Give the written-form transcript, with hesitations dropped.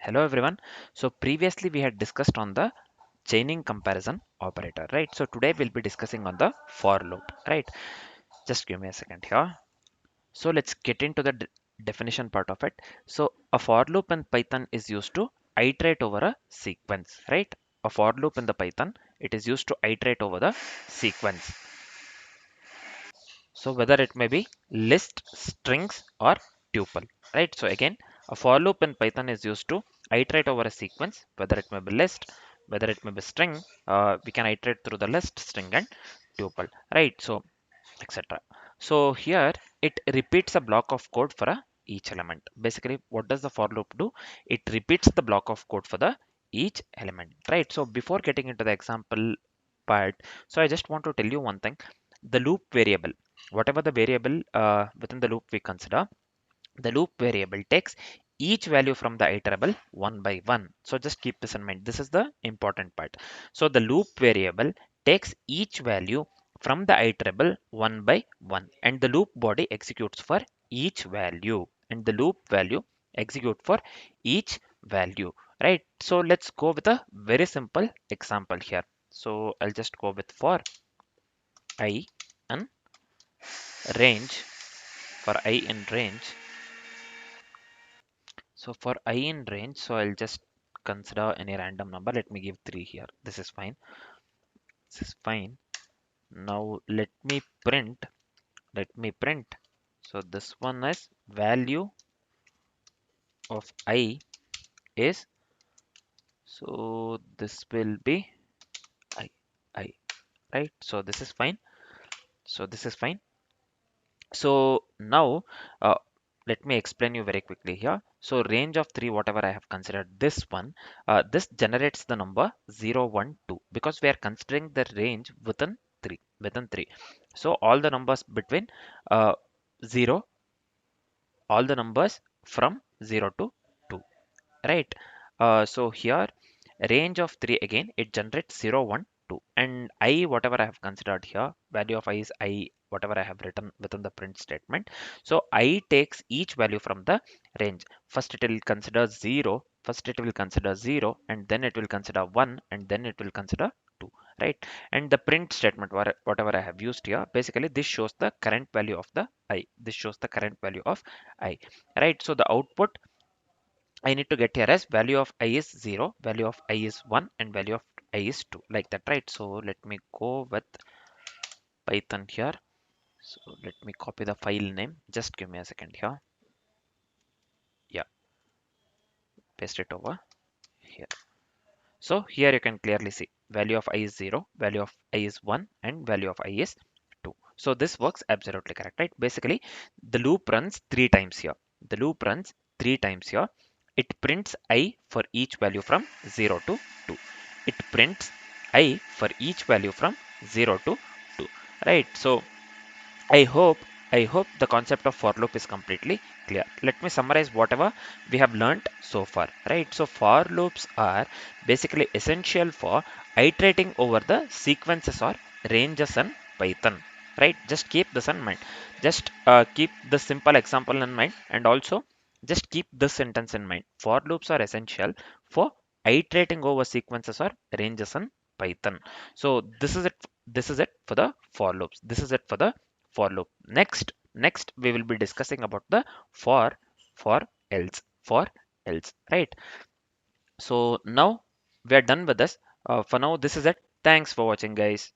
Hello everyone. So previously we had discussed on the chaining comparison operator, right? So today we'll be discussing on the for loop, right? Just give me a second here. So let's get into the definition part of it. So a for loop in Python is used to iterate over a sequence, right? A for loop in the Python, it is used to iterate over the sequence. So whether it may be list, strings or tuple, right? So again, a for loop in Python is used to iterate over a sequence, whether it may be list, whether it may be string, we can iterate through the list, string and tuple, right? So etc. So here it repeats a block of code for each element. Basically, what does the for loop do? It repeats the block of code for the each element, right? So before getting into the example part, so I just want to tell you one thing. The loop variable, whatever the variable within the loop we consider, the loop variable takes each value from the iterable one by one. So just keep this in mind. This is the important part. So the loop variable takes each value from the iterable one by one, and the loop body executes for each value, and the loop value execute for each value, right? So let's go with a very simple example here. So I'll just go with for I and range, for I in range. So for I in range, so I'll just consider any random number. Let me give 3 here. This is fine. This is fine. Now let me print. So this one is value of I is, so this will be I, I, right? So this is fine. So this is fine. So now uh, let me explain you very quickly here. So range of 3, whatever I have considered this one, this generates the number 0, 1, 2 because we are considering the range within 3. So all the numbers between 0, all the numbers from 0 to 2, right? So here range of 3, again it generates 0, 1, 2, and I, whatever I have considered here, value of I is I, whatever I have written within the print statement. So I takes each value from the range. First it will consider 0, first it will consider 0, and then it will consider 1, and then it will consider 2, right? And the print statement, whatever I have used here, basically this shows the current value of the I, this shows the current value of I, right? So the output I need to get here as value of I is 0, value of I is 1, and value of I is 2, like that, right? So let me go with Python here. So let me copy the file name. Just give me a second here. Yeah, paste it over here. So here you can clearly see value of I is 0, value of I is 1, and value of I is 2. So this works absolutely correct, right? Basically, the loop runs 3 times here. The loop runs 3 times here. It prints I for each value from 0 to 2. It prints I for each value from 0 to 2, right? So I hope I hope the concept of for loop is completely clear. Let me summarize whatever we have learnt so far, right? So for loops are basically essential for iterating over the sequences or ranges in Python, right? Just keep this in mind. Just keep the simple example in mind, and also just keep this sentence in mind. For loops are essential for iterating over sequences or ranges in Python. So this is it. This is it for the for loops. This is it for the for loop. Next we will be discussing about the for for for else, right? So now we are done with this. For now, this is it. Thanks for watching, guys.